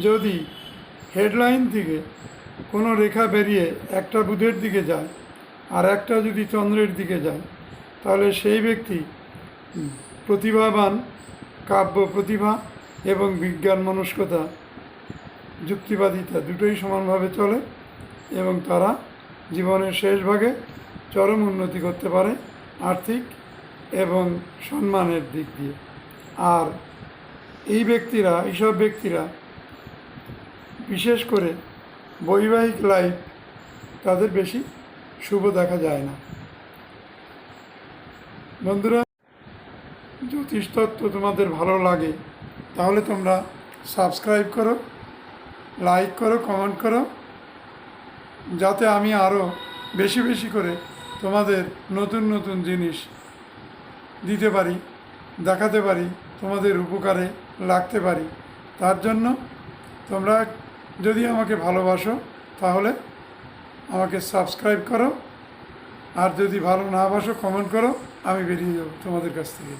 যদি হেডলাইন থেকে কোনো রেখা বেরিয়ে একটা বুধের দিকে যায় আর একটা যদি চন্দ্রের দিকে যায়, তাহলে সেই ব্যক্তি প্রতিভাবান, কাব্য প্রতিভা এবং বিজ্ঞান মনস্কতা, যুক্তিবাদিতা দুটোই সমানভাবে চলে এবং তারা জীবনের শেষ ভাগে চরম উন্নতি করতে পারে আর্থিক এবং সম্মানের দিক দিয়ে। আর এইসব ব্যক্তিরা বিশেষ করে বৈবাহিক লাইফ তাদের বেশি শুভ দেখা যায় না। বন্ধুরা, জ্যোতিষতত্ত্ব তোমাদের ভালো লাগে তাহলে তোমরা সাবস্ক্রাইব করো, লাইক করো, কমেন্ট করো, যাতে আমি আরও বেশি বেশি করে তোমাদের নতুন নতুন জিনিস দিতে পারি, দেখাতে পারি, তোমাদের উপকারে লাগতে পারি। তার জন্য তোমরা যদি আমাকে ভালোবাসো তাহলে আমাকে সাবস্ক্রাইব করো, আর যদি ভালো না বাসো কমেন্ট করো, আমি বেরিয়ে যাবো তোমাদের কাছ থেকে।